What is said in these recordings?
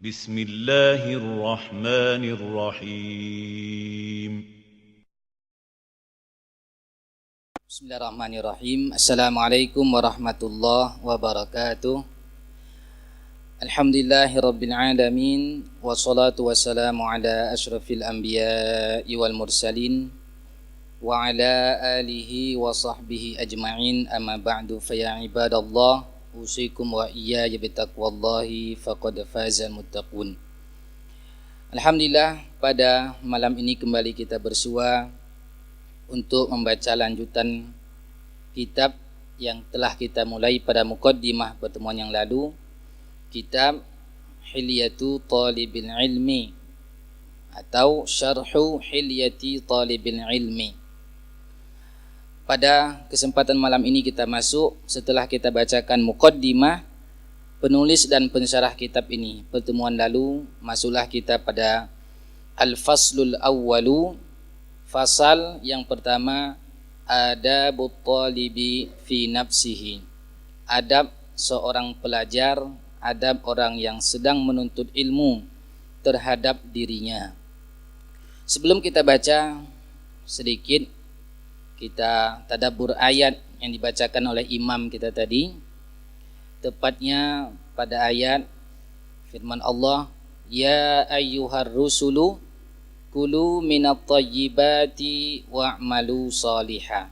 بسم الله الرحمن الرحيم Bismillahirrahmanirrahim. Assalamualaikum warahmatullahi wabarakatuh. Alhamdulillahirabbil alamin wassalatu wassalamu ala asyrafil anbiya'i wal mursalin wa ala alihi wa sahbihi ajma'in, amma ba'du, fa ya ibadallah usikum wa iyaya bitaqwallahi faqad fazal muttaqun. Alhamdulillah, pada malam ini kembali kita bersua untuk membaca lanjutan kitab yang telah kita mulai pada muqaddimah pertemuan yang lalu, kitab Hilyatu Talibil Ilmi atau Syarhu Hilyati Talibil Ilmi. Pada kesempatan malam ini kita masuk setelah kita bacakan muqaddimah penulis dan pensyarah kitab ini. Pertemuan lalu masuklah kita pada Al-Faslul Awwalu, fasal yang pertama, adabut talibi fi nafsihi, adab seorang pelajar, adab orang yang sedang menuntut ilmu terhadap dirinya. Sebelum kita baca sedikit, kita tadabbur ayat yang dibacakan oleh imam kita tadi, tepatnya pada ayat firman Allah, ya ayyuhar rusulu kulu minat thayyibati wa'malu salihah.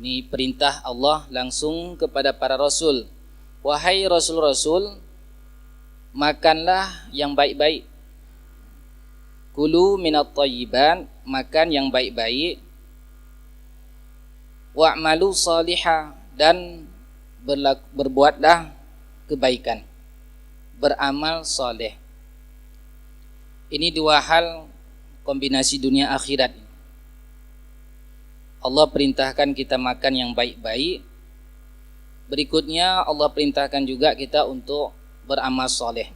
Ini perintah Allah langsung kepada para rasul. Wahai rasul-rasul, makanlah yang baik-baik. Kulu minat thayyibat, makan yang baik-baik. Wa'malu salihah, dan berbuatlah kebaikan, beramal saleh. Ini dua hal kombinasi dunia akhirat. Allah perintahkan kita makan yang baik-baik. Berikutnya Allah perintahkan juga kita untuk beramal soleh.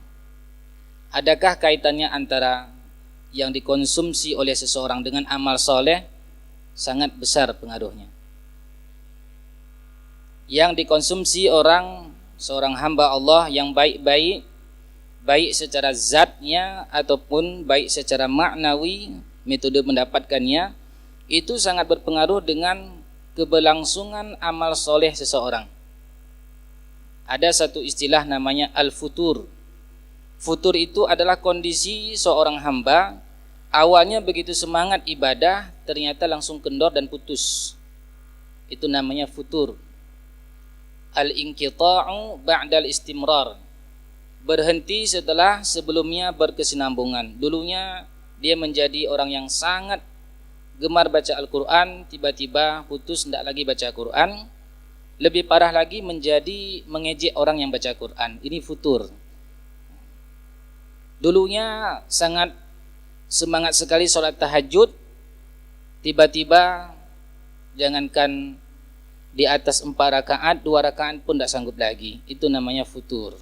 Adakah kaitannya antara yang dikonsumsi oleh seseorang dengan amal soleh? Sangat besar pengaruhnya. Yang dikonsumsi seorang hamba Allah yang baik-baik, baik secara zatnya ataupun baik secara maknawi, metode mendapatkannya, itu sangat berpengaruh dengan keberlangsungan amal soleh seseorang. Ada satu istilah namanya al-futur. Futur itu adalah kondisi seorang hamba awalnya begitu semangat ibadah, ternyata langsung kendor dan putus. Itu namanya futur. Al-inqita'u ba'dal istimrar, berhenti setelah sebelumnya berkesinambungan. Dulunya dia menjadi orang yang sangat gemar baca Al-Quran, tiba-tiba putus, tidak lagi baca Quran. Lebih parah lagi menjadi mengejek orang yang baca Quran. Ini futur. Dulunya sangat semangat sekali sholat tahajud, tiba-tiba jangankan di atas 4 rakaat, 2 rakaat pun tidak sanggup lagi. Itu namanya futur.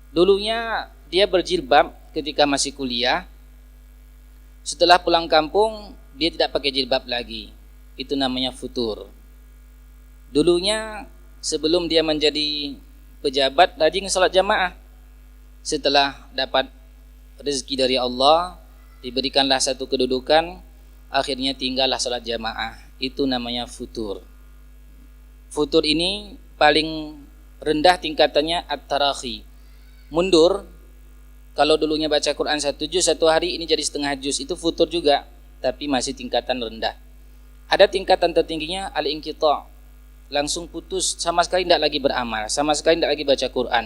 Dulunya dia berjilbab ketika masih kuliah. Setelah pulang kampung dia tidak pakai jilbab lagi. Itu namanya futur. Dulunya sebelum dia menjadi pejabat rajin salat jamaah. Setelah dapat rezeki dari Allah, diberikanlah satu kedudukan, akhirnya tinggallah salat jamaah. Itu namanya futur. Futur ini paling rendah tingkatannya at-tarakhi, mundur. Kalau dulunya baca Quran 1 juz satu hari, ini jadi setengah juz. Itu futur juga, tapi masih tingkatan rendah. Ada tingkatan tertingginya al-inqita', langsung putus, sama sekali tidak lagi beramal, sama sekali tidak lagi baca Quran.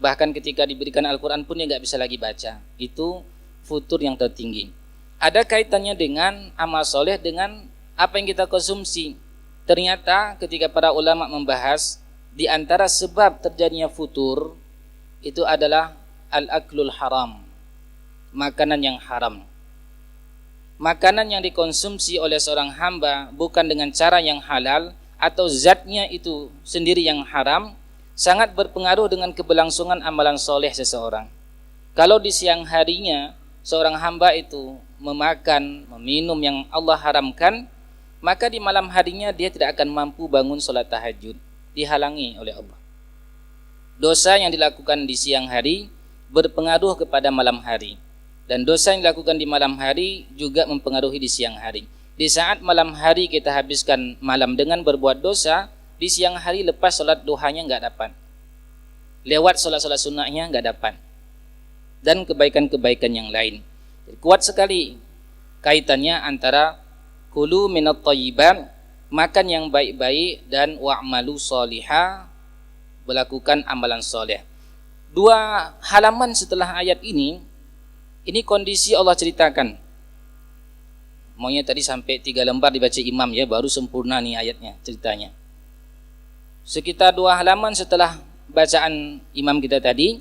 Bahkan ketika diberikan Al-Quran pun dia tidak bisa lagi baca. Itu futur yang tertinggi. Ada kaitannya dengan amal soleh, dengan apa yang kita konsumsi. Ternyata ketika para ulama membahas, di antara sebab terjadinya futur itu adalah al-aklul haram, makanan yang haram. Makanan yang dikonsumsi oleh seorang hamba bukan dengan cara yang halal atau zatnya itu sendiri yang haram, sangat berpengaruh dengan keberlangsungan amalan soleh seseorang. Kalau di siang harinya seorang hamba itu memakan, meminum yang Allah haramkan, maka di malam harinya dia tidak akan mampu bangun sholat tahajud, dihalangi oleh Allah. dosa yang dilakukan di siang hari berpengaruh kepada malam hari, dan dosa yang dilakukan di malam hari juga mempengaruhi di siang hari. Di saat malam hari kita habiskan malam dengan berbuat dosa, di siang hari lepas solat duhanya nggak dapat, lewat solat-solat sunnahnya nggak dapat, dan kebaikan-kebaikan yang lain. Kuat sekali kaitannya antara kulu minat thayyibat, makan yang baik-baik, dan wa'malu sholiha, melakukan amalan soleh. Dua halaman setelah ayat ini kondisi Allah ceritakan. Maunya tadi sampai 3 lembar dibaca imam ya, baru sempurna nih ayatnya ceritanya. Sekitar 2 halaman setelah bacaan imam kita tadi,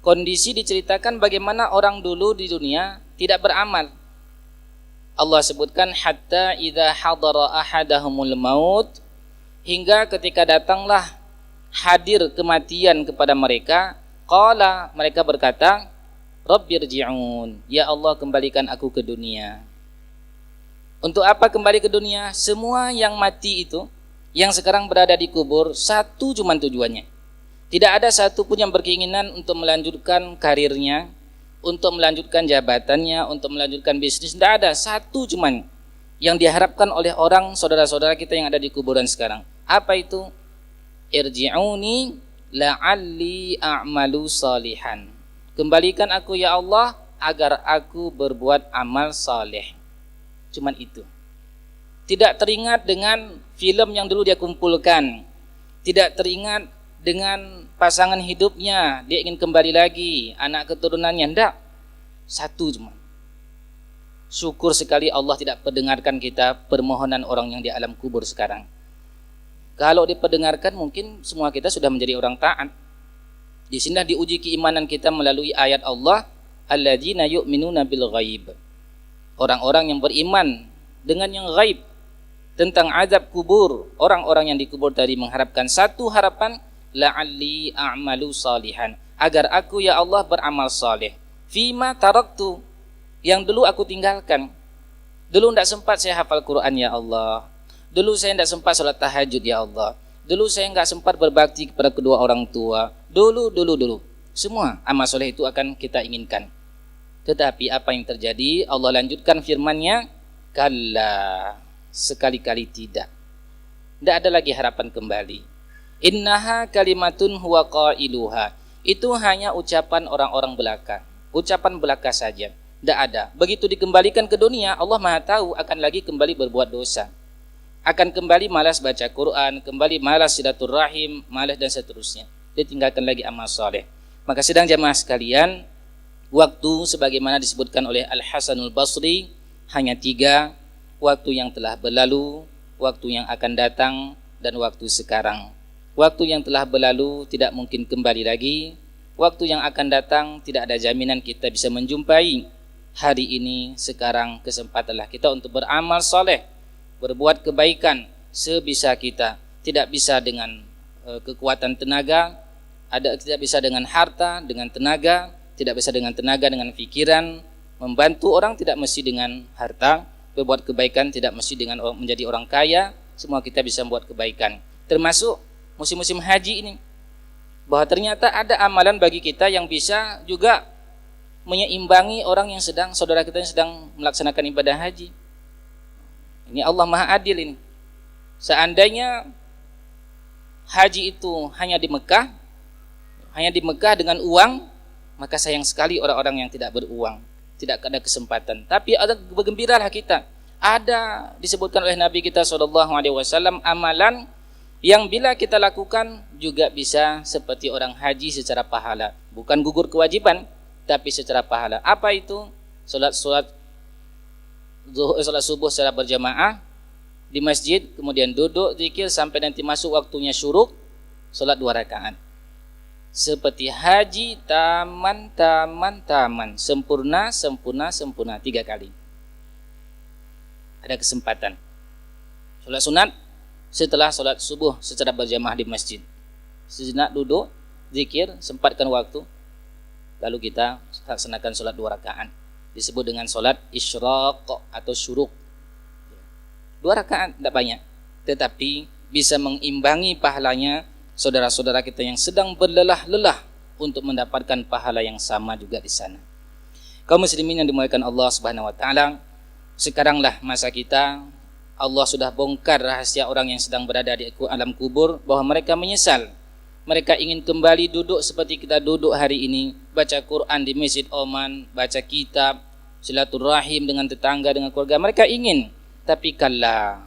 kondisi diceritakan bagaimana orang dulu di dunia tidak beramal. Allah sebutkan hatta idza hadara ahadahumul maut, hingga ketika datanglah hadir kematian kepada mereka, qala, mereka berkata, Rabbirji'un, ya Allah kembalikan aku ke dunia. Untuk apa kembali ke dunia? Semua yang mati itu, yang sekarang berada di kubur, satu cuma tujuannya. Tidak ada satu pun yang berkeinginan untuk melanjutkan karirnya, untuk melanjutkan jabatannya, untuk melanjutkan bisnis. Tidak ada, satu cuman yang diharapkan oleh orang saudara-saudara kita yang ada di kuburan sekarang. Apa itu? Irji'uni la'alli a'malu salihan. Kembalikan aku ya Allah agar aku berbuat amal saleh. Cuman itu. Tidak teringat dengan film yang dulu dia kumpulkan. Tidak teringat dengan pasangan hidupnya, dia ingin kembali lagi, anak keturunannya, enggak. Satu cuma. Syukur sekali Allah tidak mendengarkan kita permohonan orang yang di alam kubur sekarang. Kalau diperdengarkan mungkin semua kita sudah menjadi orang taat. Di sini diuji keimanan kita melalui ayat Allah, alladzina yu'minuna bil ghaib. Orang-orang yang beriman dengan yang gaib, tentang azab kubur. Orang-orang yang dikubur tadi mengharapkan satu harapan, la'alli a'malu salihan, agar aku ya Allah beramal saleh. Fima taraktu, yang dulu aku tinggalkan. Dulu tidak sempat saya hafal Quran ya Allah. Dulu saya tidak sempat salat tahajud ya Allah. Dulu saya tidak sempat berbakti kepada kedua orang tua. Dulu. Semua amal soleh itu akan kita inginkan. Tetapi apa yang terjadi? Allah lanjutkan firman-Nya, kalla, sekali-kali tidak. Tidak ada lagi harapan kembali. Innaha kalimatun huwa qailuha. Itu hanya ucapan orang-orang belaka. Ucapan belaka saja. Tidak ada. Begitu dikembalikan ke dunia, Allah Maha tahu akan lagi kembali berbuat dosa. Akan kembali malas baca Quran, kembali malas silaturahim, malas dan seterusnya. Dia tinggalkan lagi amal saleh. Maka sedang jamaah sekalian, waktu sebagaimana disebutkan oleh Al-Hasanul Basri hanya 3, waktu yang telah berlalu, waktu yang akan datang, dan waktu sekarang. Waktu yang telah berlalu tidak mungkin kembali lagi. Waktu yang akan datang tidak ada jaminan kita bisa menjumpai. Hari ini, sekarang, kesempatanlah kita untuk beramal soleh, berbuat kebaikan sebisa kita. Tidak bisa dengan kekuatan tenaga, tidak bisa dengan harta, dengan tenaga, tidak bisa dengan tenaga, dengan pikiran. Membantu orang tidak mesti dengan harta, berbuat kebaikan tidak mesti dengan menjadi orang kaya. Semua kita bisa membuat kebaikan, termasuk musim-musim haji ini, bahwa ternyata ada amalan bagi kita yang bisa juga menyeimbangi orang yang sedang, saudara kita yang sedang melaksanakan ibadah haji. Ini Allah Maha Adil ini. Seandainya haji itu hanya di Mekah dengan uang, maka sayang sekali orang-orang yang tidak beruang, tidak ada kesempatan. Tapi ada, bergembiralah kita. Ada disebutkan oleh Nabi kita SAW amalan yang bila kita lakukan juga bisa seperti orang haji secara pahala, bukan gugur kewajiban, tapi secara pahala. Apa itu? Salat subuh secara berjamaah di masjid, kemudian duduk zikir sampai nanti masuk waktunya syuruk, salat 2 rakaat. Seperti haji taman, sempurna 3 kali. Ada kesempatan. Salat sunat setelah salat subuh secara berjamaah di masjid, sejenak duduk zikir, sempatkan waktu, lalu kita laksanakan salat 2 rakaat. Disebut dengan salat isyraq atau syuruk. 2 rakaat tidak banyak, tetapi bisa mengimbangi pahalanya saudara-saudara kita yang sedang berlelah-lelah untuk mendapatkan pahala yang sama juga di sana. Kaum muslimin yang dimuliakan Allah Subhanahu wa taala, sekaranglah masa kita. Allah sudah bongkar rahasia orang yang sedang berada di alam kubur bahwa mereka menyesal. Mereka ingin kembali duduk seperti kita duduk hari ini, baca Quran di Masjid Oman, baca kitab, silaturahim dengan tetangga, dengan keluarga. Mereka ingin, tapi kala,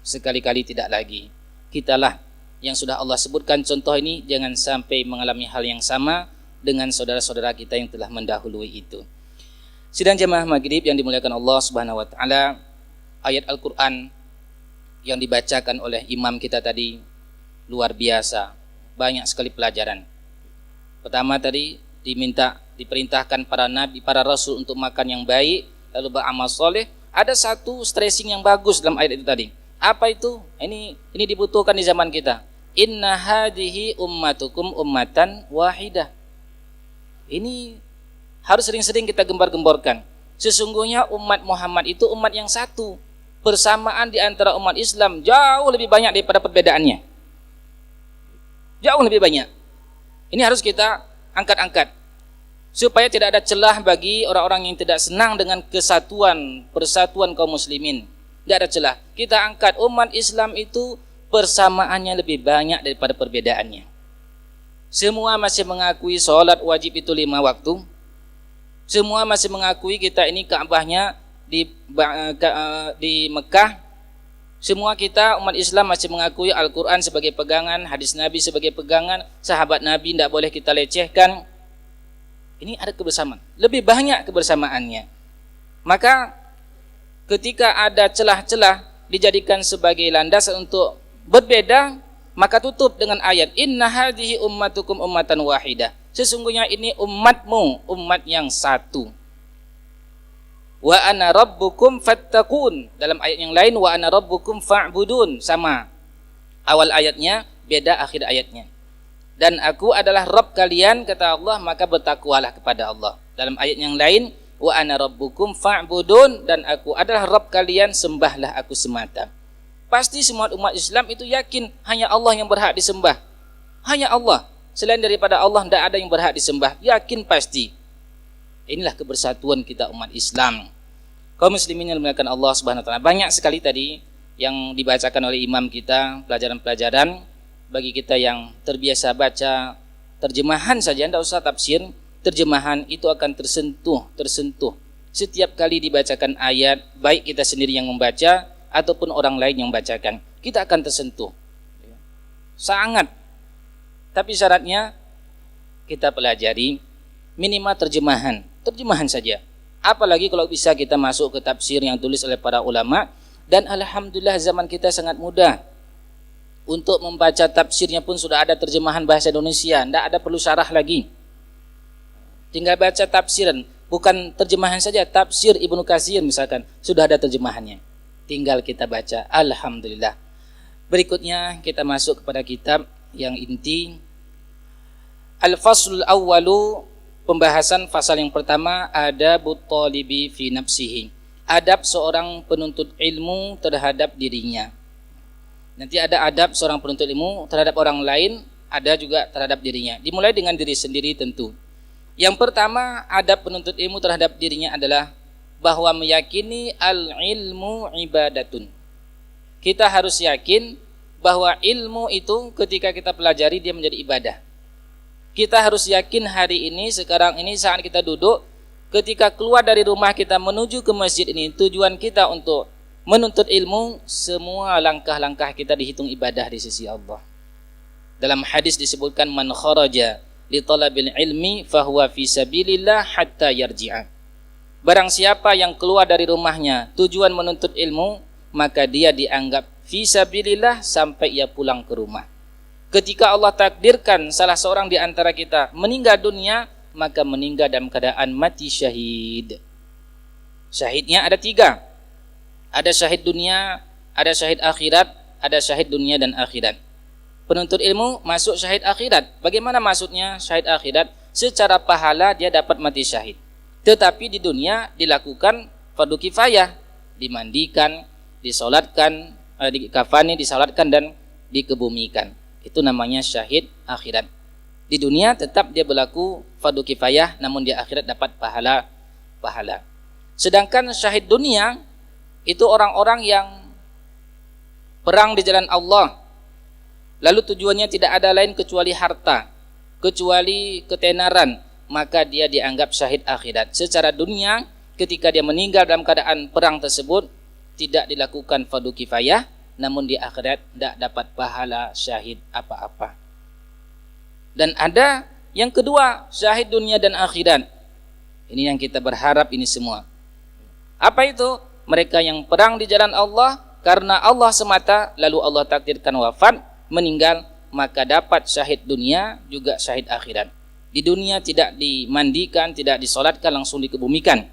sekali-kali tidak lagi. Kitalah yang sudah Allah sebutkan contoh ini, jangan sampai mengalami hal yang sama dengan saudara-saudara kita yang telah mendahului itu. Sidang jamaah maghrib yang dimuliakan Allah Subhanahu wa taala, ayat Al-Quran yang dibacakan oleh imam kita tadi luar biasa, banyak sekali pelajaran. Pertama tadi diperintahkan para nabi, para rasul untuk makan yang baik, lalu beramal soleh. Ada satu stressing yang bagus dalam ayat itu tadi. Apa itu? Ini dibutuhkan di zaman kita. Inna hadhihi ummatukum ummatan wahidah. Ini harus sering-sering kita gembar-gemborkan. Sesungguhnya umat Muhammad itu umat yang satu. Persamaan di antara umat Islam jauh lebih banyak daripada perbedaannya. Jauh lebih banyak. Ini harus kita angkat-angkat supaya tidak ada celah bagi orang-orang yang tidak senang dengan kesatuan, persatuan kaum muslimin. Tidak ada celah. Kita angkat umat Islam itu persamaannya lebih banyak daripada perbedaannya. Semua masih mengakui sholat wajib itu 5 waktu. Semua masih mengakui kita ini Ka'bahnya di Mekah. Semua kita umat Islam masih mengakui Al-Quran sebagai pegangan, hadis Nabi sebagai pegangan, sahabat Nabi tidak boleh kita lecehkan. Ini ada kebersamaan, lebih banyak kebersamaannya. Maka ketika ada celah-celah dijadikan sebagai landasan untuk berbeda, maka tutup dengan ayat Inna hadhihi ummatukum ummatan wahidah. Sesungguhnya ini umatmu, umat yang satu. Wa ana rabbukum fattaqun. Dalam ayat yang lain wa ana rabbukum fa'budun, sama. Awal ayatnya beda akhir ayatnya. Dan aku adalah Rabb kalian, kata Allah, maka bertakwalah kepada Allah. Dalam ayat yang lain wa ana rabbukum fa'budun, dan aku adalah Rabb kalian, sembahlah aku semata. Pasti semua umat Islam itu yakin hanya Allah yang berhak disembah. Hanya Allah. Selain daripada Allah tidak ada yang berhak disembah. Yakin pasti. Inilah kebersatuan kita umat Islam. Kaum muslimin yang dimuliakan Allah Subhanahu wa taala, banyak sekali tadi yang dibacakan oleh imam kita, pelajaran-pelajaran bagi kita yang terbiasa baca terjemahan saja, tidak usah tafsir. Terjemahan itu akan tersentuh. Setiap kali dibacakan ayat, baik kita sendiri yang membaca ataupun orang lain yang membacakan, kita akan tersentuh. Sangat. Tapi syaratnya kita pelajari minimal terjemahan saja. Apalagi kalau bisa kita masuk ke tafsir yang tulis oleh para ulama. Dan alhamdulillah zaman kita sangat mudah. Untuk membaca tafsirnya pun sudah ada terjemahan bahasa Indonesia. Tidak ada perlu syarah lagi. Tinggal baca tafsiran. Bukan terjemahan saja, tafsir Ibnu Katsir misalkan, sudah ada terjemahannya. Tinggal kita baca. Alhamdulillah. Berikutnya kita masuk kepada kitab yang inti. Al-Faslul Awwalu, pembahasan pasal yang pertama, adabut thalibi fi nafsihi. Adab seorang penuntut ilmu terhadap dirinya. Nanti ada adab seorang penuntut ilmu terhadap orang lain, ada juga terhadap dirinya. Dimulai dengan diri sendiri tentu. Yang pertama, adab penuntut ilmu terhadap dirinya adalah bahwa meyakini al-ilmu ibadatun. Kita harus yakin bahwa ilmu itu ketika kita pelajari dia menjadi ibadah. Kita harus yakin hari ini, sekarang ini, saat kita duduk, ketika keluar dari rumah kita menuju ke masjid ini, tujuan kita untuk menuntut ilmu, semua langkah-langkah kita dihitung ibadah di sisi Allah. Dalam hadis disebutkan, man kharaja li talabil ilmi fahuwa fi sabilillah hatta yarji'a. Barang siapa yang keluar dari rumahnya tujuan menuntut ilmu, maka dia dianggap fi sabilillah sampai ia pulang ke rumah. Ketika Allah takdirkan salah seorang di antara kita meninggal dunia, maka meninggal dalam keadaan mati syahid. Syahidnya ada 3. Ada syahid dunia, ada syahid akhirat, ada syahid dunia dan akhirat. Penuntut ilmu masuk syahid akhirat. Bagaimana maksudnya syahid akhirat? Secara pahala dia dapat mati syahid. Tetapi di dunia dilakukan fardu kifayah, dimandikan, disolatkan, dikafani, disalatkan dan dikebumikan. Itu namanya syahid akhirat. Di dunia tetap dia berlaku fardu kifayah, namun di akhirat dapat pahala. Sedangkan syahid dunia itu orang-orang yang perang di jalan Allah, lalu tujuannya tidak ada lain kecuali harta, kecuali ketenaran, maka dia dianggap syahid akhirat. Secara dunia, ketika dia meninggal dalam keadaan perang tersebut, tidak dilakukan fardu kifayah, namun di akhirat tidak dapat pahala syahid apa-apa. Dan ada yang kedua, syahid dunia dan akhirat. Ini yang kita berharap ini semua. Apa itu? Mereka yang perang di jalan Allah karena Allah semata, lalu Allah takdirkan wafat, meninggal, maka dapat syahid dunia juga syahid akhirat. Di dunia tidak dimandikan, tidak disolatkan, langsung dikebumikan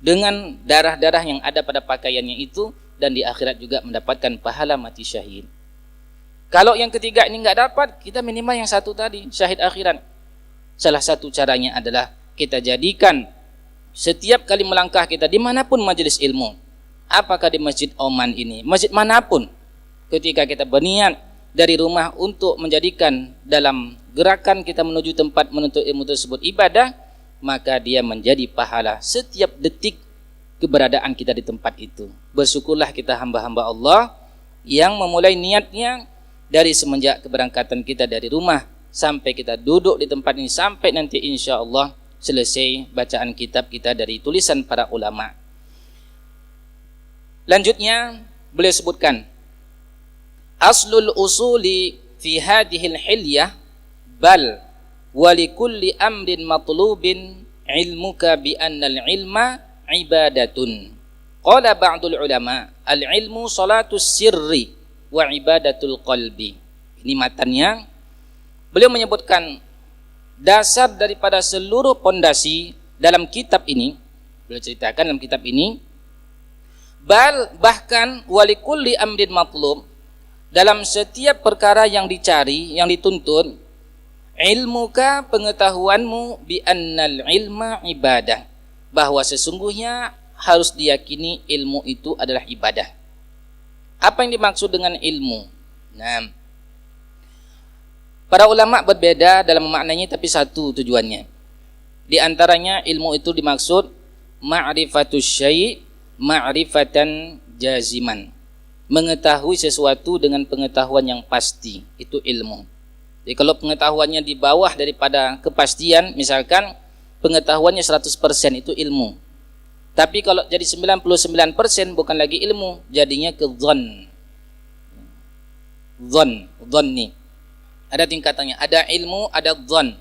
dengan darah-darah yang ada pada pakaiannya itu, dan di akhirat juga mendapatkan pahala mati syahid. Kalau yang ketiga ini nggak dapat, kita minimal yang satu tadi, syahid akhirat. Salah satu caranya adalah kita jadikan setiap kali melangkah kita dimanapun majelis ilmu, apakah di Masjid Oman ini, masjid manapun, ketika kita berniat dari rumah untuk menjadikan dalam gerakan kita menuju tempat menuntut ilmu tersebut ibadah, maka dia menjadi pahala setiap detik keberadaan kita di tempat itu. Bersyukurlah kita hamba-hamba Allah yang memulai niatnya dari semenjak keberangkatan kita dari rumah sampai kita duduk di tempat ini, sampai nanti insya Allah selesai bacaan kitab kita dari tulisan para ulama. Lanjutnya beliau sebutkan, aslul usuli fi hadhil hilyah bal walikulli amrin matlubin ilmuka bi annal ilma ibadatun. Qala ba'dul ulama al-ilmu salatus sirri wa ibadatul qalbi. Ini matannya. Beliau menyebutkan dasar daripada seluruh pondasi dalam kitab ini. Beliau ceritakan dalam kitab ini, bahkan walikulli amrin matlub, dalam setiap perkara yang dicari, yang dituntut, ilmuka, pengetahuanmu, bi annal ilma ibadah, bahwa sesungguhnya harus diyakini ilmu itu adalah ibadah. Apa yang dimaksud dengan ilmu? Nah, para ulama berbeda dalam memaknainya, tapi satu tujuannya. Di antaranya ilmu itu dimaksud ma'rifatus syai' ma'rifatan jaziman, mengetahui sesuatu dengan pengetahuan yang pasti, itu ilmu. Jadi kalau pengetahuannya di bawah daripada kepastian, misalkan pengetahuannya 100%, itu ilmu. Tapi kalau jadi 99% bukan lagi ilmu, jadinya ke dhon. Dhonni. Ada tingkatannya, ada ilmu, ada dhon,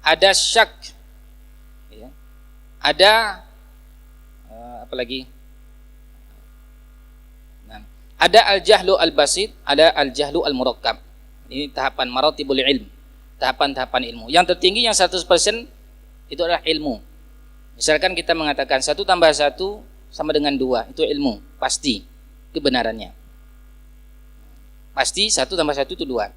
ada syak, ya. Ada apa lagi? Nah, ada al-jahlu al-basit, ada al-jahlu al-murakkab. Ini tahapan maratibul ilm, tahapan-tahapan ilmu. Yang tertinggi yang 100% itu adalah ilmu. Misalkan kita mengatakan 1 tambah 1 sama dengan 2, itu ilmu, pasti kebenarannya. Pasti 1 tambah 1 itu 2.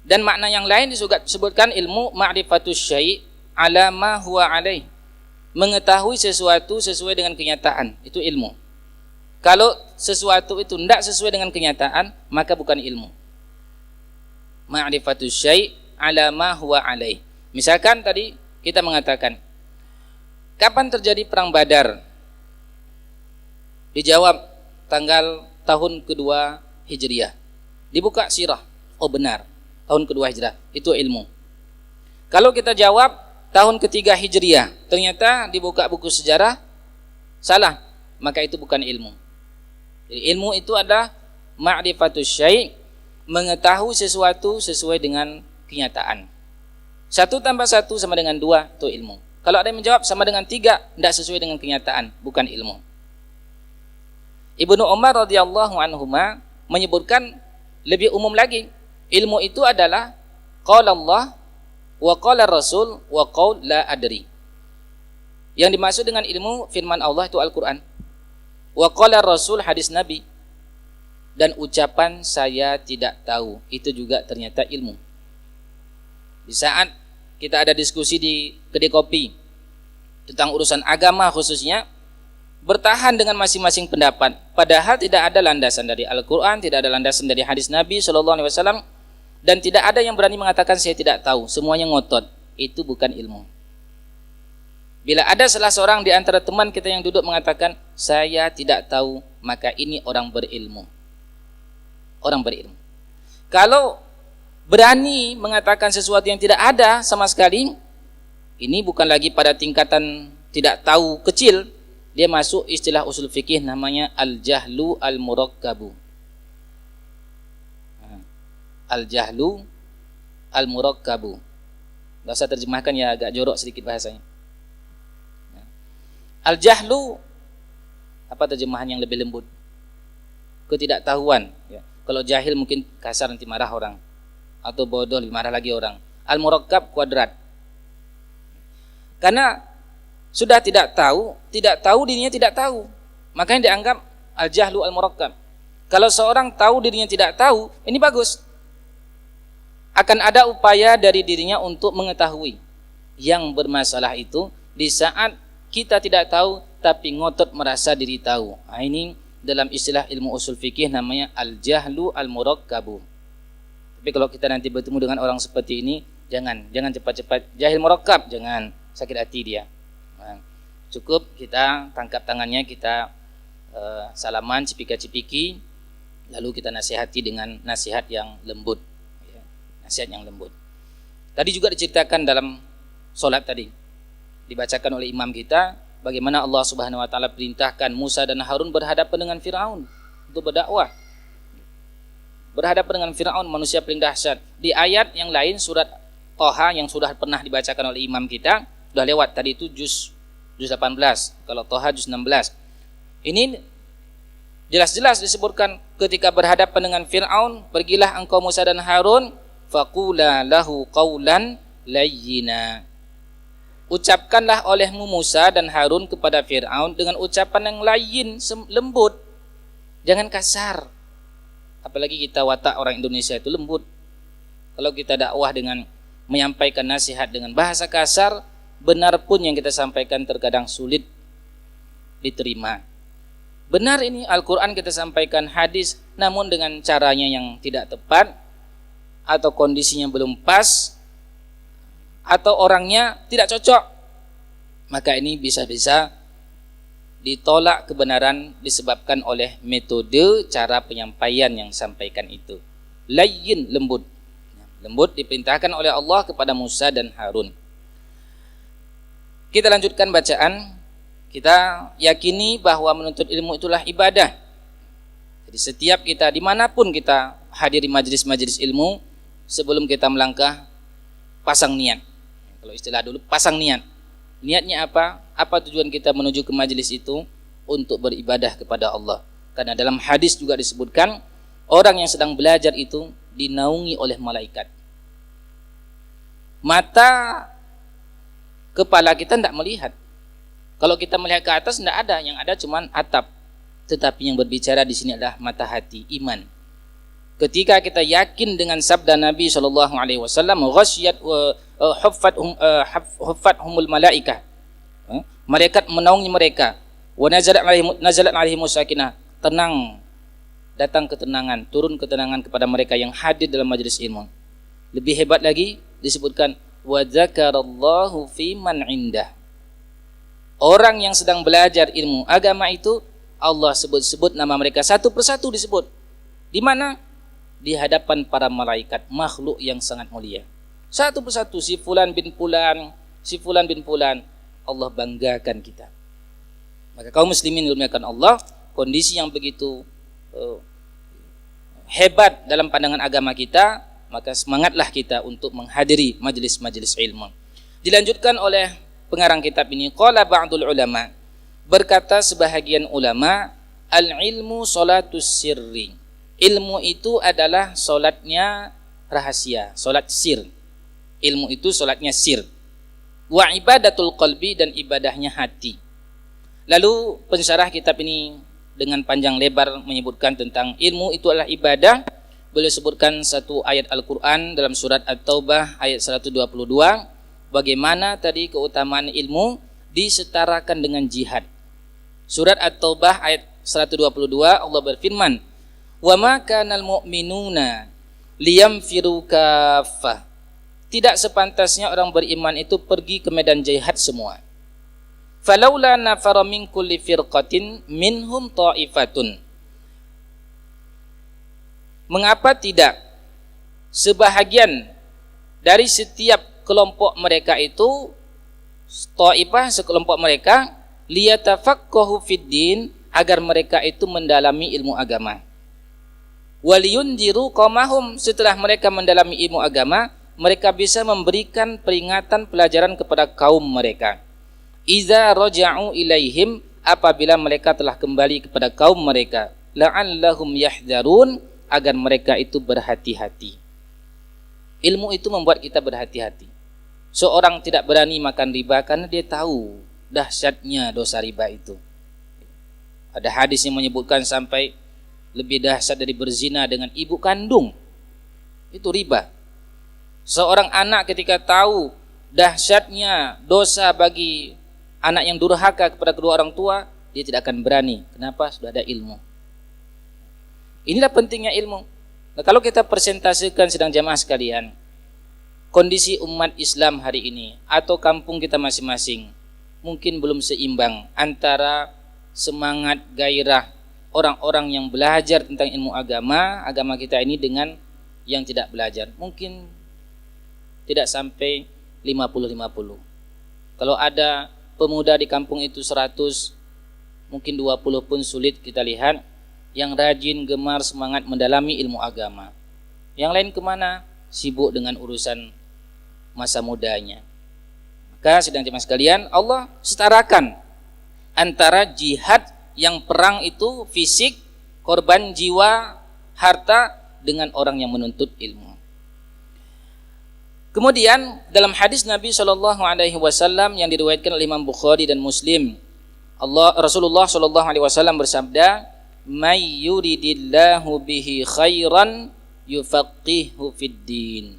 Dan makna yang lain disebutkan ilmu ma'rifatus syai' ala ma huwa alaih, mengetahui sesuatu sesuai dengan kenyataan, itu ilmu. Kalau sesuatu itu tidak sesuai dengan kenyataan, maka bukan ilmu. Ma'rifatus syai' ala ma huwa alaih. Misalkan tadi kita mengatakan, kapan terjadi perang Badar? Dijawab tahun kedua Hijriah. Dibuka sirah, oh benar, tahun kedua Hijrah, itu ilmu. Kalau kita jawab tahun ketiga Hijriah, ternyata dibuka buku sejarah, salah, maka itu bukan ilmu. Jadi ilmu itu adalah ma'rifatus syai', mengetahui sesuatu sesuai dengan kenyataan. 1 tambah 1 sama dengan 2, itu ilmu. Kalau ada yang menjawab sama dengan 3, tidak sesuai dengan kenyataan, bukan ilmu. Ibnu Umar radhiyallahu anhuma menyebutkan lebih umum lagi, ilmu itu adalah qala Allah wa qala Rasul wa qaul la adri. Yang dimaksud dengan ilmu firman Allah itu Al-Quran, wa qala Rasul hadis Nabi, dan ucapan saya tidak tahu, itu juga ternyata ilmu. Di saat kita ada diskusi di kedai kopi tentang urusan agama khususnya, bertahan dengan masing-masing pendapat, padahal tidak ada landasan dari Al-Quran, tidak ada landasan dari hadis Nabi SAW, Dan tidak ada yang berani mengatakan saya tidak tahu, semuanya ngotot. Itu bukan ilmu. Bila ada salah seorang di antara teman kita yang duduk mengatakan saya tidak tahu, maka ini orang berilmu. Orang berilmu. Kalau berani mengatakan sesuatu yang tidak ada sama sekali, ini bukan lagi pada tingkatan tidak tahu kecil, dia masuk istilah usul fikih namanya al-jahlu al-murakkabu. Al-jahlu al-murakkabu. Enggak usah terjemahkan ya, agak jorok sedikit bahasanya. Al-jahlu, apa terjemahan yang lebih lembut? Ketidaktahuan. Ya. Kalau jahil mungkin kasar, nanti marah orang. Atau bodoh, lebih marah lagi orang. Al-murakkab, kuadrat. Karena sudah tidak tahu dirinya tidak tahu. Makanya dianggap al-jahlu al-murakkab. Kalau seorang tahu dirinya tidak tahu, ini bagus. Akan ada upaya dari dirinya untuk mengetahui. Yang bermasalah itu di saat kita tidak tahu tapi ngotot merasa diri tahu. Ini dalam istilah ilmu usul fikih namanya al-jahlu al-murakkabu. Tapi kalau kita nanti bertemu dengan orang seperti ini, jangan cepat-cepat jahil murakkab, jangan, sakit hati dia. Cukup kita tangkap tangannya, kita salaman cipika-cipiki, lalu kita nasihati dengan nasihat yang lembut. Nasihat yang lembut. Tadi juga diceritakan dalam solat tadi, dibacakan oleh imam kita bagaimana Allah Subhanahu wa taala perintahkan Musa dan Harun berhadapan dengan Firaun untuk berdakwah. Berhadapan dengan Firaun, manusia paling dahsyat. Di ayat yang lain surat Toha yang sudah pernah dibacakan oleh imam kita, sudah lewat tadi itu juz 18. Kalau Toha juz 16. Ini jelas-jelas disebutkan ketika berhadapan dengan Firaun, pergilah engkau Musa dan Harun faqula lahu qawlan layyina. Ucapkanlah olehmu Musa dan Harun kepada Fir'aun dengan ucapan yang lain, lembut. Jangan kasar. Apalagi kita watak orang Indonesia itu lembut. Kalau kita dakwah dengan menyampaikan nasihat dengan bahasa kasar, benar pun yang kita sampaikan terkadang sulit diterima. Benar ini Al-Quran kita sampaikan hadis, namun dengan caranya yang tidak tepat, atau kondisinya belum pas, atau orangnya tidak cocok, maka ini bisa-bisa ditolak kebenaran disebabkan oleh metode cara penyampaian yang disampaikan itu. Layyin, lembut. Lembut diperintahkan oleh Allah kepada Musa dan Harun. Kita lanjutkan bacaan. Kita yakini bahwa menuntut ilmu itulah ibadah. Jadi setiap kita dimanapun kita hadiri majelis-majelis ilmu, sebelum kita melangkah, pasang niat. Kalau istilah dulu, pasang niat. Niatnya apa? Apa tujuan kita menuju ke majelis itu? Untuk beribadah kepada Allah. Karena dalam hadis juga disebutkan, orang yang sedang belajar itu dinaungi oleh malaikat. Mata kepala kita tidak melihat. Kalau kita melihat ke atas, tidak ada. Yang ada cuma atap. Tetapi yang berbicara di sini adalah mata hati, iman. Ketika kita yakin dengan sabda Nabi SAW, ghasyiyat huffathumul malaikah, malaikat menaungi mereka, wa nazalat alaihim sakinah, tenang, datang ketenangan, turun ketenangan kepada mereka yang hadir dalam majelis ilmu. Lebih hebat lagi disebutkan wa dzakarallahu fi man indah. Orang yang sedang belajar ilmu agama itu Allah sebut-sebut nama mereka satu persatu disebut. Di mana? Di hadapan para malaikat, makhluk yang sangat mulia. Satu persatu, si fulan bin fulan, Allah banggakan kita. Maka kaum muslimin dimuliakan Allah, kondisi yang begitu hebat dalam pandangan agama kita, maka semangatlah kita untuk menghadiri majelis-majelis ilmu. Dilanjutkan oleh pengarang kitab ini, qala ba'dul ulama, berkata sebahagian ulama, al-ilmu sholatus sirri. Ilmu itu adalah solatnya rahasia, solat sir. Ilmu itu solatnya sir. Wa ibadatul qalbi, dan ibadahnya hati. Lalu pensyarah kitab ini dengan panjang lebar menyebutkan tentang ilmu itu adalah ibadah. Beliau sebutkan satu ayat Al-Quran dalam surat At-Taubah ayat 122. Bagaimana tadi keutamaan ilmu disetarakan dengan jihad. Surat At-Taubah ayat 122 Allah berfirman, wa ma kanal mu'minuna liyamfiru kaffah. Tidak sepantasnya orang beriman itu pergi ke medan jihad semua. Falaula nafara min kulli firqatin minhum ta'ifatun. Mengapa tidak sebahagian dari setiap kelompok mereka itu, ta'ifah sekelompok mereka, liyatafaqahu fid din, agar mereka itu mendalami ilmu agama. Waliyundiru qaumahum, setelah mereka mendalami ilmu agama, mereka bisa memberikan peringatan pelajaran kepada kaum mereka. Iza raja'u ilaihim, apabila mereka telah kembali kepada kaum mereka. La'allahum yahdharun, agar mereka itu berhati-hati. Ilmu itu membuat kita berhati-hati. Seorang tidak berani makan riba karena dia tahu dahsyatnya dosa riba itu. Ada hadis yang menyebutkan sampai lebih dahsyat dari berzina dengan ibu kandung. Itu riba. Seorang anak ketika tahu dahsyatnya dosa bagi anak yang durhaka kepada kedua orang tua, dia tidak akan berani. Kenapa? Sudah ada ilmu. Inilah pentingnya ilmu. Nah, kalau kita presentasikan sedang jamaah sekalian, kondisi umat Islam hari ini atau kampung kita masing-masing mungkin belum seimbang antara semangat gairah orang-orang yang belajar tentang ilmu agama kita ini dengan yang tidak belajar. Mungkin tidak sampai 50-50. Kalau ada pemuda di kampung itu 100, mungkin 20 pun sulit kita lihat yang rajin, gemar, semangat mendalami ilmu agama. Yang lain kemana? Sibuk dengan urusan masa mudanya. Maka sedang jemaah sekalian, Allah setarakan antara jihad yang perang itu fisik, korban jiwa, harta, dengan orang yang menuntut ilmu. Kemudian dalam hadis Nabi SAW yang diriwayatkan oleh Imam Bukhari dan Muslim, Rasulullah SAW bersabda, "May yuridillahu bihi khairan yufaqihu fid din."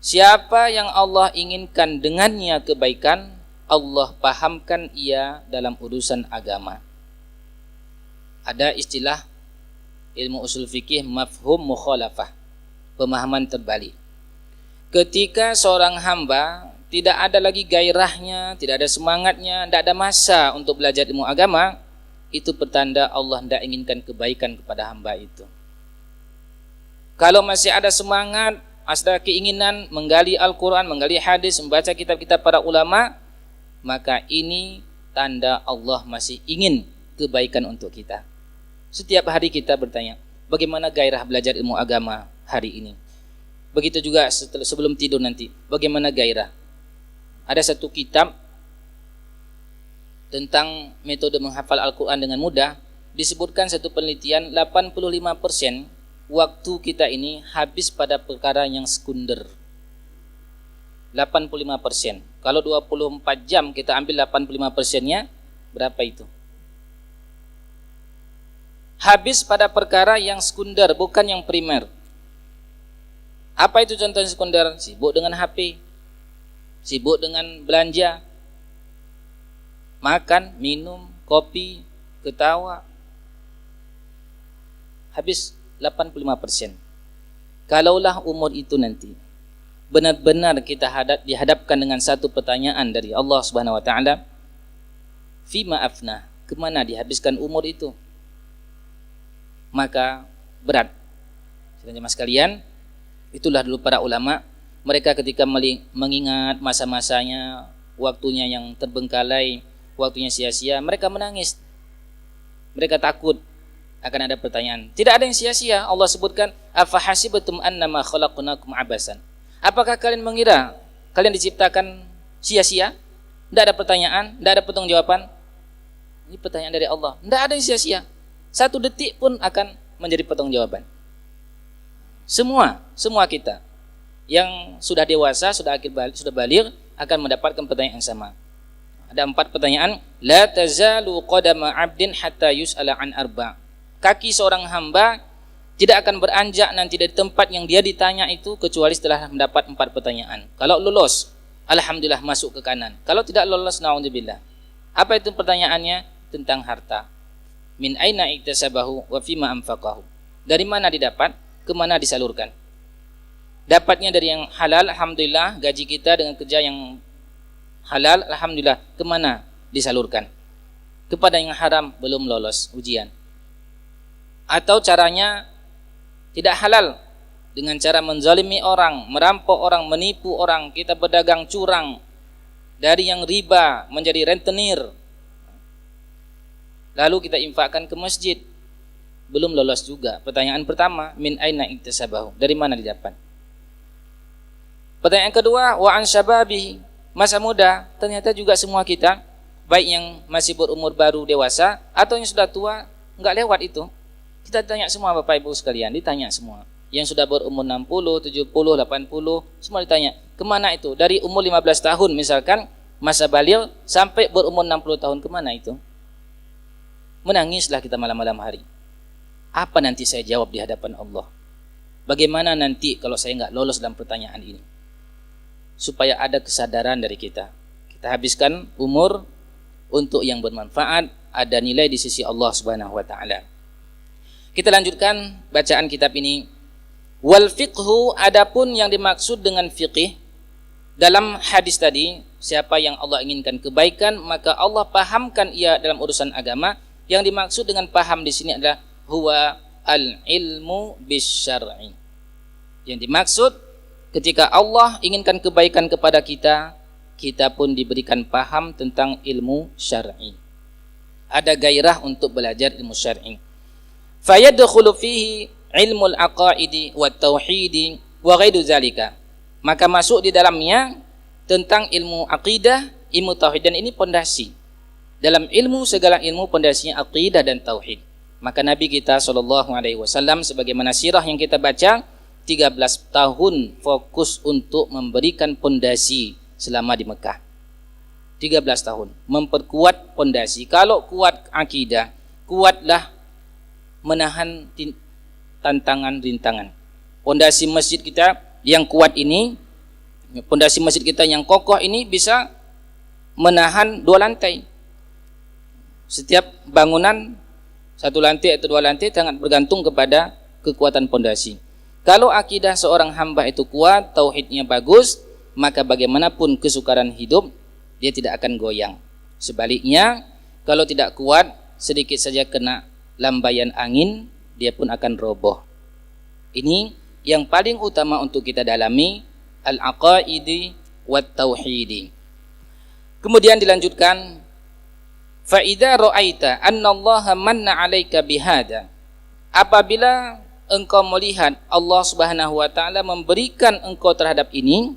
Siapa yang Allah inginkan dengannya kebaikan, Allah pahamkan ia dalam urusan agama. Ada istilah ilmu usul fikih mafhum mukhalafah, pemahaman terbalik. Ketika seorang hamba tidak ada lagi gairahnya, tidak ada semangatnya, tidak ada masa untuk belajar ilmu agama, itu pertanda Allah tidak inginkan kebaikan kepada hamba itu. Kalau masih ada semangat, ada keinginan menggali Al-Quran, menggali hadis, membaca kitab-kitab para ulama, maka ini tanda Allah masih ingin kebaikan untuk kita. Setiap hari kita bertanya, bagaimana gairah belajar ilmu agama hari ini? Begitu juga sebelum tidur nanti, bagaimana gairah? Ada satu kitab tentang metode menghafal Al-Quran dengan mudah, disebutkan satu penelitian 85% waktu kita ini habis pada perkara yang sekunder. 85%. Kalau 24 jam kita ambil 85%-nya, berapa itu? Habis pada perkara yang sekunder, bukan yang primer. Apa itu contohnya sekunder? Sibuk dengan HP, sibuk dengan belanja, makan, minum, kopi, ketawa. Habis 85%. Kalaulah umur itu nanti benar-benar kita dihadapkan dengan satu pertanyaan dari Allah Subhanahu wa taala, fima afna, kemana dihabiskan umur itu? Maka berat. Jemaah sekalian, itulah dulu para ulama, mereka ketika mengingat masa-masanya, waktunya yang terbengkalai, waktunya sia-sia, mereka menangis. Mereka takut akan ada pertanyaan. Tidak ada yang sia-sia. Allah sebutkan, afahasibatum annama khalaqnakum abasan. Apakah kalian mengira kalian diciptakan sia-sia? Tidak ada pertanyaan, tidak ada pertanggungjawaban. Ini pertanyaan dari Allah. Tidak ada yang sia-sia. Satu detik pun akan menjadi pertanggungjawaban. Semua kita yang sudah dewasa, sudah baligh akan mendapatkan pertanyaan yang sama. Ada 4 pertanyaan. La tazalu qadama 'abdin hatta yus'ala an arba'. Kaki seorang hamba tidak akan beranjak nanti dari tempat yang dia ditanya itu kecuali setelah mendapat 4 pertanyaan. Kalau lolos, alhamdulillah masuk ke kanan. Kalau tidak lolos, naudzubillah. Apa itu pertanyaannya? Tentang harta. Min aina iktasabahu wa fima anfaqahu. Dari mana didapat, kemana disalurkan. Dapatnya dari yang halal, alhamdulillah. Gaji kita dengan kerja yang halal, alhamdulillah. Kemana disalurkan? Kepada yang haram, belum lolos ujian. Atau caranya tidak halal, dengan cara menzalimi orang, merampok orang, menipu orang, kita berdagang curang, dari yang riba menjadi rentenir, lalu kita infakkan ke masjid, belum lolos juga. Pertanyaan pertama, min aina iktasabahu, dari mana didapat? Pertanyaan kedua, wa an syababihi, masa muda. Ternyata juga semua kita, baik yang masih berumur baru dewasa atau yang sudah tua, enggak lewat itu. Kita tanya semua Bapak Ibu sekalian, ditanya semua. Yang sudah berumur 60, 70, 80, semua ditanya. Kemana itu? Dari umur 15 tahun misalkan, masa baligh sampai berumur 60 tahun, kemana itu? Menangislah kita malam-malam hari. Apa nanti saya jawab di hadapan Allah? Bagaimana nanti kalau saya enggak lolos dalam pertanyaan ini? Supaya ada kesadaran dari kita. Kita habiskan umur untuk yang bermanfaat, ada nilai di sisi Allah Subhanahu wa taala. Kita lanjutkan bacaan kitab ini. Wal fiqhu, adapun yang dimaksud dengan fiqih dalam hadis tadi, siapa yang Allah inginkan kebaikan maka Allah pahamkan ia dalam urusan agama. Yang dimaksud dengan paham di sini adalah huwa al-ilmu bisyar'i. Yang dimaksud ketika Allah inginkan kebaikan kepada kita, kita pun diberikan paham tentang ilmu syar'i. Ada gairah untuk belajar ilmu syar'i. Fayadkhulu fihi ilmul aqaidi wat tauhidi wa ghairu zalika. Maka masuk di dalamnya tentang ilmu akidah, ilmu tauhid, dan ini pondasi. Dalam ilmu, segala ilmu pondasinya akidah dan tauhid. Maka Nabi kita SAW sebagaimana sirah yang kita baca, 13 tahun fokus untuk memberikan pondasi selama di Mekah. 13 tahun memperkuat pondasi. Kalau kuat akidah, kuatlah menahan tantangan rintangan. Pondasi masjid kita yang kuat ini, pondasi masjid kita yang kokoh ini bisa menahan 2 lantai. Setiap bangunan 1 lantai atau 2 lantai sangat bergantung kepada kekuatan pondasi. Kalau akidah seorang hamba itu kuat, tauhidnya bagus, maka bagaimanapun kesukaran hidup, dia tidak akan goyang. Sebaliknya, kalau tidak kuat, sedikit saja kena lambaian angin, dia pun akan roboh. Ini yang paling utama untuk kita dalami, al-aqaidi wat tauhidi. Kemudian dilanjutkan, fa idza ra'aita anna Allah manna 'alaika bihada. Apabila engkau melihat Allah Subhanahu wa taala memberikan engkau terhadap ini,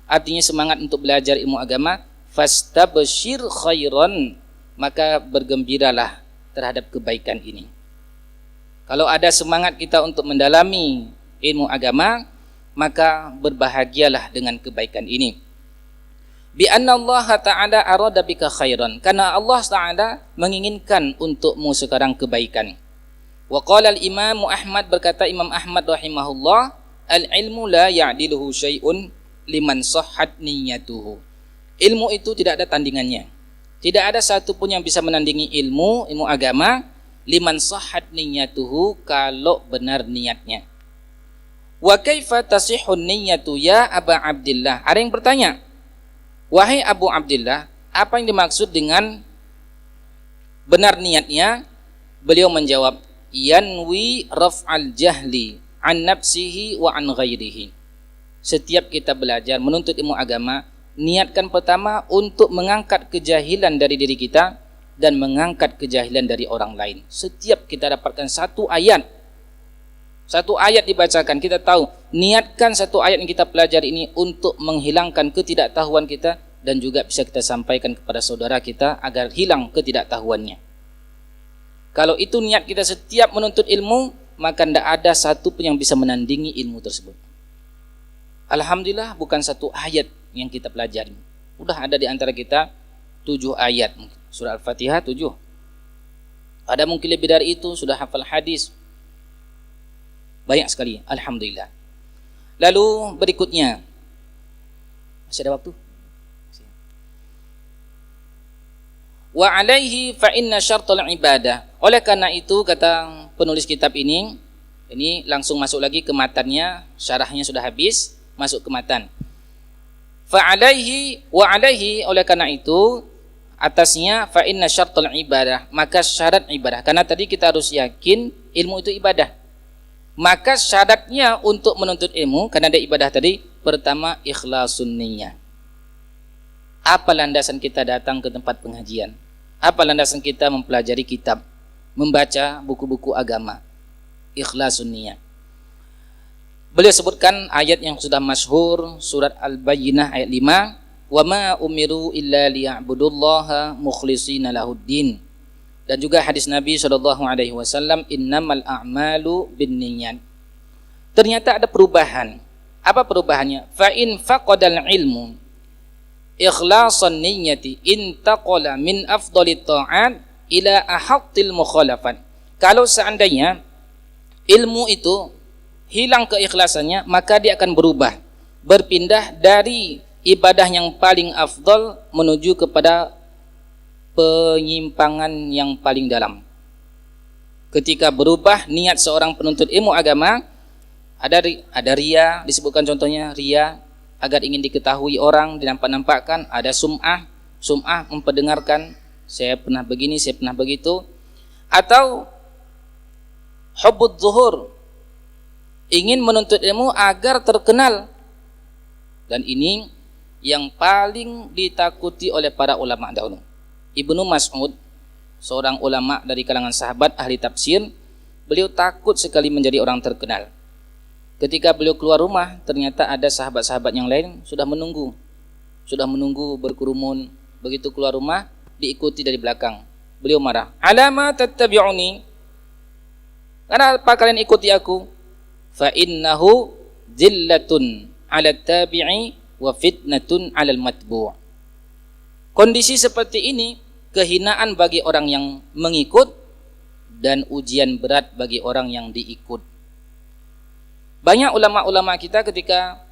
artinya semangat untuk belajar ilmu agama, fastabshir khairan, maka bergembiralah terhadap kebaikan ini. Kalau ada semangat kita untuk mendalami ilmu agama, maka berbahagialah dengan kebaikan ini. Bi anna Allah ta'ala arada bika khairan, karena Allah Ta'ala menginginkan untukmu sekarang kebaikan. Wa qala al-Imam Ahmad, berkata Imam Ahmad rahimahullah, al-ilmu la ya'diluhu syai'un liman sahhat niyyatuhu. Ilmu itu tidak ada tandingannya. Tidak ada satu pun yang bisa menandingi ilmu agama, liman sahhat niyyatuhu, kalau benar niatnya. Wa kaifa tasihhun niyyatu ya Aba Abdillah? Ada yang bertanya, wahai Abu Abdillah, apa yang dimaksud dengan benar niatnya? Beliau menjawab, yanwi raf'al jahli an nafsihi wa an ghairihi. Setiap kita belajar menuntut ilmu agama, niatkan pertama untuk mengangkat kejahilan dari diri kita dan mengangkat kejahilan dari orang lain. Setiap kita dapatkan satu ayat dibacakan, kita tahu niatkan satu ayat yang kita pelajari ini untuk menghilangkan ketidaktahuan kita, dan juga bisa kita sampaikan kepada saudara kita agar hilang ketidaktahuannya. Kalau itu niat kita setiap menuntut ilmu, maka tidak ada satu pun yang bisa menandingi ilmu tersebut. Alhamdulillah, bukan satu ayat yang kita pelajari. Udah ada di antara kita 7 ayat. Surah Al-Fatihah 7. Ada mungkin lebih dari itu, sudah hafal hadis. Banyak sekali, alhamdulillah. Lalu berikutnya, masih ada waktu? Wa alaihi fa inna syartul ibadah. Oleh karena itu, kata penulis kitab ini langsung masuk lagi ke matanya, syarahnya sudah habis. masuk ke matan. Fa'alaihi wa alaihi, oleh karena itu atasnya fa inna syartul ibadah, maka syarat ibadah. Karena tadi kita harus yakin ilmu itu ibadah. Maka syaratnya untuk menuntut ilmu karena ada ibadah tadi, pertama ikhlasun niyyah. Apa landasan kita datang ke tempat pengajian? Apa landasan kita mempelajari kitab, membaca buku-buku agama? Ikhlasun niyyah. Beliau sebutkan ayat yang sudah masyhur, surat Al-Bayyinah ayat 5, wa ma umiru illa liya'budullaha mukhlishina lahuddin. Dan juga hadis Nabi SAW, innamal a'malu binniyat. Ternyata ada perubahan. Apa perubahannya? Fa in faqadal ilmu ikhlasan niyyati intaqala min afdalit ta'at ila ahaqqil mukhalafat. Kalau seandainya ilmu itu hilang keikhlasannya, maka dia akan berpindah dari ibadah yang paling afdal menuju kepada penyimpangan yang paling dalam. Ketika berubah niat seorang penuntut ilmu agama, ada riya, disebutkan contohnya riya agar ingin diketahui orang, dinampak-nampakkan. Ada sum'ah memperdengarkan, saya pernah begini, saya pernah begitu. Atau hubbud zuhur, ingin menuntut ilmu agar terkenal. Dan ini yang paling ditakuti oleh para ulama dahulu. Ibnu Mas'ud, seorang ulama dari kalangan sahabat ahli tafsir, beliau takut sekali menjadi orang terkenal. Ketika beliau keluar rumah, ternyata ada sahabat-sahabat yang lain sudah menunggu berkerumun. Begitu keluar rumah, diikuti dari belakang. Beliau marah, alama tattabi'uni, kenapa kalian ikuti aku? Fa innahu zillatun 'ala tabi'i wa fitnatun 'alal matbu'. Kondisi seperti ini kehinaan bagi orang yang mengikut dan ujian berat bagi orang yang diikut. Banyak ulama-ulama kita ketika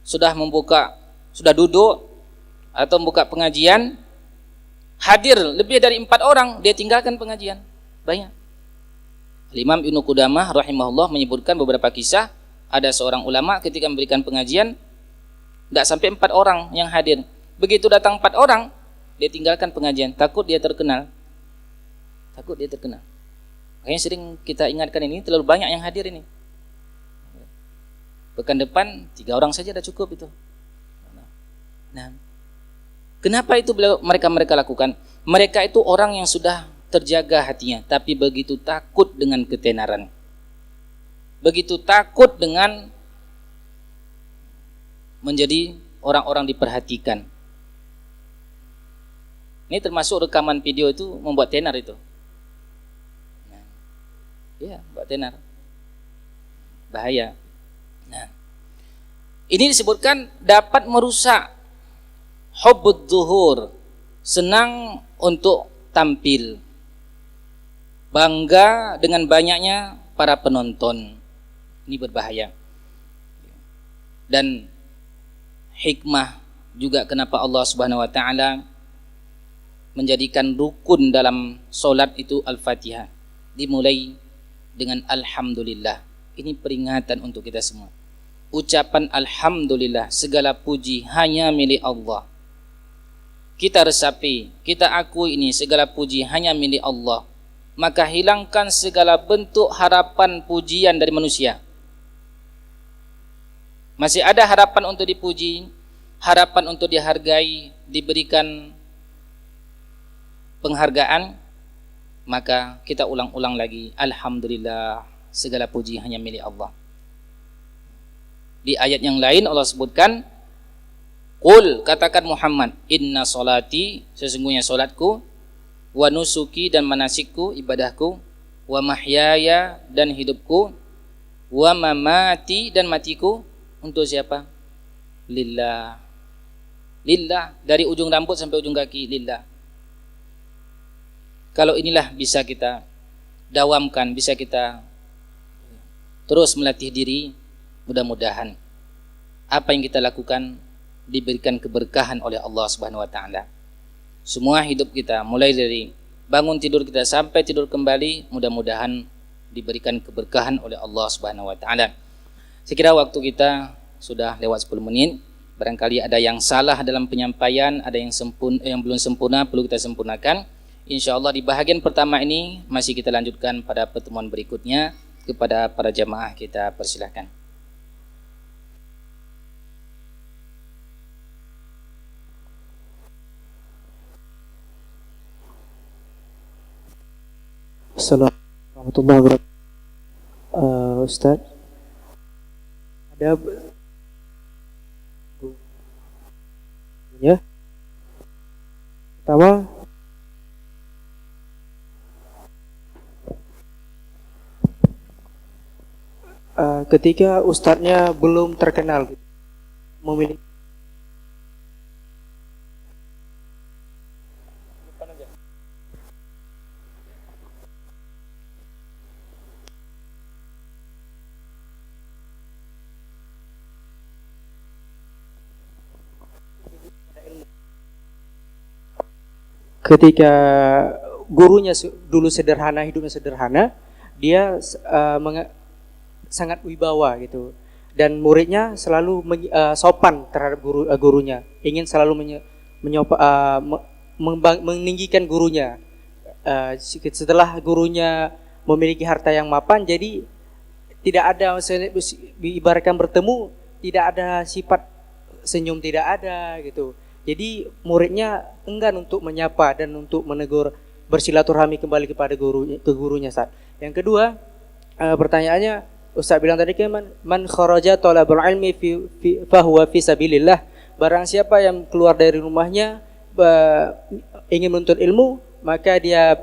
sudah duduk atau membuka pengajian, hadir lebih dari 4 orang, dia tinggalkan pengajian. Banyak. Imam Ibnu Qudamah rahimahullah menyebutkan beberapa kisah, ada seorang ulama ketika memberikan pengajian tidak sampai 4 orang yang hadir. Begitu datang 4 orang, dia tinggalkan pengajian, takut dia terkenal. Makanya sering kita ingatkan ini, terlalu banyak yang hadir ini. Pekan depan 3 orang saja dah cukup itu. Nah, kenapa itu mereka lakukan? Mereka itu orang yang sudah terjaga hatinya, tapi begitu takut dengan ketenaran, begitu takut dengan menjadi orang-orang diperhatikan. Ini termasuk rekaman video itu membuat tenar itu. Nah, ya, buat tenar. Bahaya. Nah, ini disebutkan dapat merusak hubbud zuhur, senang untuk tampil, bangga dengan banyaknya para penonton. Ini berbahaya. Dan hikmah juga kenapa Allah Subhanahu wa taala menjadikan rukun dalam solat itu Al-Fatihah, dimulai dengan Alhamdulillah. Ini peringatan untuk kita semua. Ucapan Alhamdulillah, segala puji hanya milik Allah. Kita resapi, kita akui ini segala puji hanya milik Allah. Maka hilangkan segala bentuk harapan pujian dari manusia. Masih ada harapan untuk dipuji, harapan untuk dihargai, diberikan penghargaan, maka kita ulang-ulang lagi, Alhamdulillah, segala puji hanya milik Allah. Di ayat yang lain Allah sebutkan, Qul, katakan Muhammad, inna solati, sesungguhnya solatku, wa nusuki, dan manasikku, ibadahku, wa mahyaya, dan hidupku, wa mamati, dan matiku, untuk siapa? Lillah. Lillah, dari ujung rambut sampai ujung kaki, lillah. Kalau inilah bisa kita dawamkan, bisa kita terus melatih diri, mudah-mudahan apa yang kita lakukan diberikan keberkahan oleh Allah Subhanahu wa taala. Semua hidup kita, mulai dari bangun tidur kita sampai tidur kembali, mudah-mudahan diberikan keberkahan oleh Allah Subhanahu wa taala. Sekira waktu kita sudah lewat 10 menit. Barangkali ada yang salah dalam penyampaian, ada yang belum sempurna, perlu kita sempurnakan. InsyaAllah di bahagian pertama ini masih kita lanjutkan pada pertemuan berikutnya. Kepada para jamaah kita persilahkan. Assalamualaikum warahmatullahi wabarakatuh. Ustaz, ada ya. Pertama, ketika ustadznya belum terkenal, memiliki ketika gurunya dulu sederhana, hidupnya sederhana, dia sangat wibawa gitu, dan muridnya selalu sopan terhadap gurunya, ingin selalu meninggikan gurunya. Setelah gurunya memiliki harta yang mapan, jadi tidak ada, ibaratkan bertemu, tidak ada sifat senyum, tidak ada gitu. Jadi muridnya enggan untuk menyapa dan untuk menegur, bersilaturahmi kembali kepada gurunya Ustaz. Yang kedua, pertanyaannya, Ustaz bilang tadi kan man kharaja talabul ilmi fa huwa fi sabilillah. Barang siapa yang keluar dari rumahnya ingin menuntut ilmu, maka dia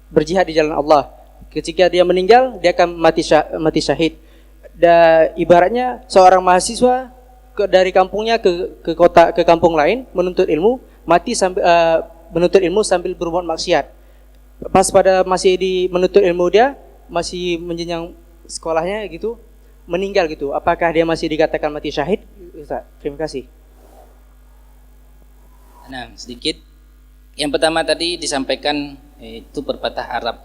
berjihad di jalan Allah. Ketika dia meninggal, dia akan mati syahid. Dan ibaratnya seorang mahasiswa dari kampungnya ke kota, ke kampung lain menuntut ilmu, menuntut ilmu sambil berbuat maksiat. Pas pada masih menuntut ilmu, dia masih menjenjang sekolahnya gitu, meninggal gitu. Apakah dia masih dikatakan mati syahid? Ustaz, terima kasih. Nah, sedikit. Yang pertama tadi disampaikan itu pepatah Arab.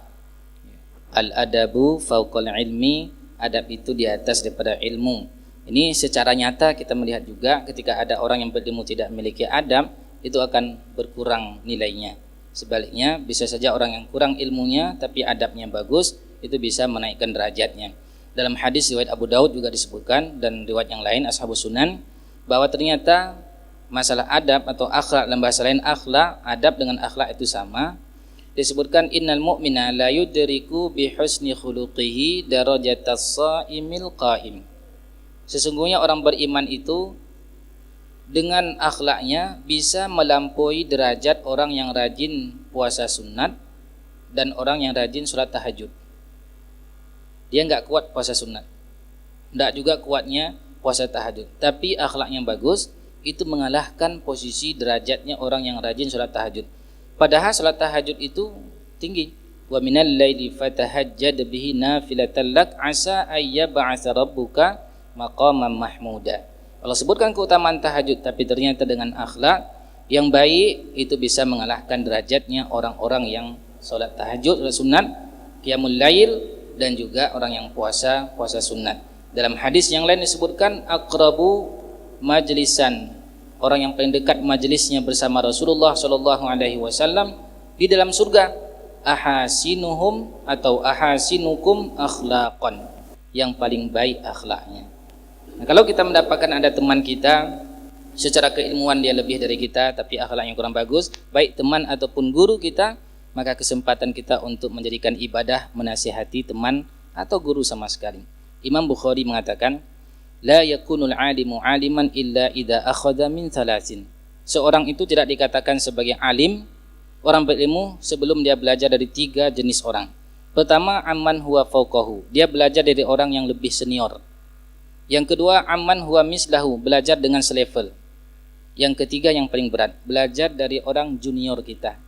Al-adabu fauqal ilmi, adab itu di atas daripada ilmu. Ini secara nyata kita melihat juga ketika ada orang yang berilmu tidak memiliki adab, itu akan berkurang nilainya. Sebaliknya, bisa saja orang yang kurang ilmunya tapi adabnya bagus, itu bisa menaikkan derajatnya. Dalam hadis riwayat Abu Daud juga disebutkan, dan riwayat yang lain Ashabus Sunan, bahwa ternyata masalah adab atau akhlak, dalam bahasa lain akhlak, adab dengan akhlak itu sama. Disebutkan innal mu'mina la yudriku bi husni khuluqihi darajatas shaimil qaim. Sesungguhnya orang beriman itu dengan akhlaknya bisa melampaui derajat orang yang rajin puasa sunat dan orang yang rajin sholat tahajud. Dia enggak kuat puasa sunat, enggak juga kuatnya puasa tahajud, tapi akhlaknya bagus, itu mengalahkan posisi derajatnya orang yang rajin sholat tahajud. Padahal sholat tahajud itu tinggi. Wa minal laili fatahajjad bihi nafilatan lak asa ayyab'atsa rabbuka maqaman mahmuda. Allah sebutkan keutamaan tahajud, tapi ternyata dengan akhlak yang baik itu bisa mengalahkan derajatnya orang-orang yang sholat tahajud, sholat sunat, qiyamul lail, dan juga orang yang puasa sunat. Dalam hadis yang lain disebutkan aqrabu majlisan, orang yang paling dekat majelisnya bersama Rasulullah sallallahu alaihi wasallam di dalam surga, ahasinuhum atau ahasinukum akhlaqan, yang paling baik akhlaknya. Nah, kalau kita mendapatkan ada teman kita secara keilmuan dia lebih dari kita tapi akhlaknya kurang bagus, baik teman ataupun guru kita, maka kesempatan kita untuk menjadikan ibadah menasihati teman atau guru sama sekali. Imam Bukhari mengatakan, la yakunul alimu aliman illa idza akhadha min thalathin. Seorang itu tidak dikatakan sebagai alim, orang berilmu, sebelum dia belajar dari 3 jenis orang. Pertama, amman huwa fauqahu, dia belajar dari orang yang lebih senior. Yang kedua, amman huwa mislahu, belajar dengan selevel. Yang ketiga yang paling berat, belajar dari orang junior kita.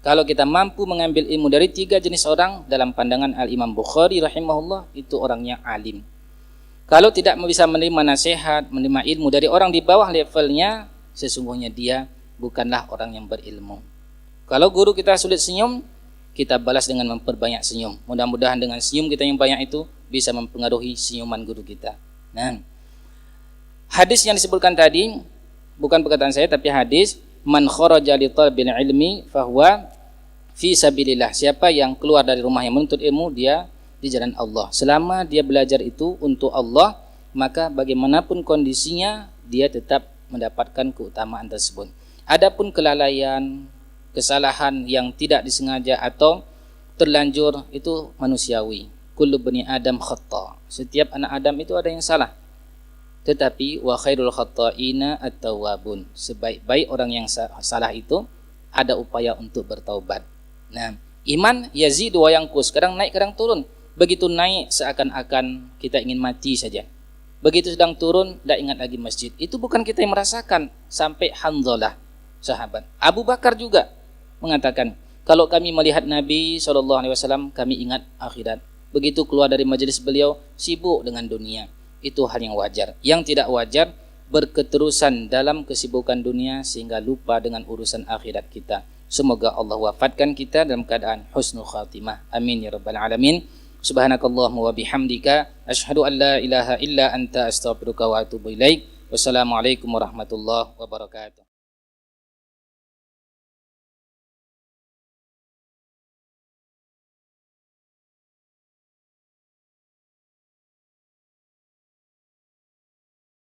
Kalau kita mampu mengambil ilmu dari 3 jenis orang, dalam pandangan Al-Imam Bukhari rahimahullah, itu orangnya alim. Kalau tidak bisa menerima nasihat, menerima ilmu dari orang di bawah levelnya, sesungguhnya dia bukanlah orang yang berilmu. Kalau guru kita sulit senyum, kita balas dengan memperbanyak senyum. Mudah-mudahan dengan senyum kita yang banyak itu bisa mempengaruhi senyuman guru kita. Nah, Hadis yang disebutkan tadi bukan perkataan saya tapi hadis, man kharaja li talabil ilmi fahuwa fi sabilillah. Siapa yang keluar dari rumah yang menuntut ilmu, dia di jalan Allah. Selama dia belajar itu untuk Allah, maka bagaimanapun kondisinya dia tetap mendapatkan keutamaan tersebut. Adapun kelalaian, kesalahan yang tidak disengaja atau terlanjur itu manusiawi. Kullu bani Adam khata. Setiap anak Adam itu ada yang salah. Tetapi wa khairul khata'ina at-tawwabun. Sebaik-baik orang yang salah itu ada upaya untuk bertaubat. Nah, iman yazidu wa yanqus, kadang naik kadang turun. Begitu naik seakan-akan kita ingin mati saja. Begitu sedang turun, tidak ingat lagi masjid. Itu bukan kita yang merasakan. Sampai Hanzalah, sahabat. Abu Bakar juga mengatakan, kalau kami melihat Nabi SAW, kami ingat akhirat. Begitu keluar dari majelis beliau, sibuk dengan dunia. Itu hal yang wajar. Yang tidak wajar, berketerusan dalam kesibukan dunia sehingga lupa dengan urusan akhirat kita. Semoga Allah wafatkan kita dalam keadaan husnul khatimah. Amin ya rabbal alamin. Subhanakallahumma wa bihamdika asyhadu an la ilaha illa anta astaghfiruka wa atubu ilaik. Wassalamualaikum warahmatullahi wabarakatuh.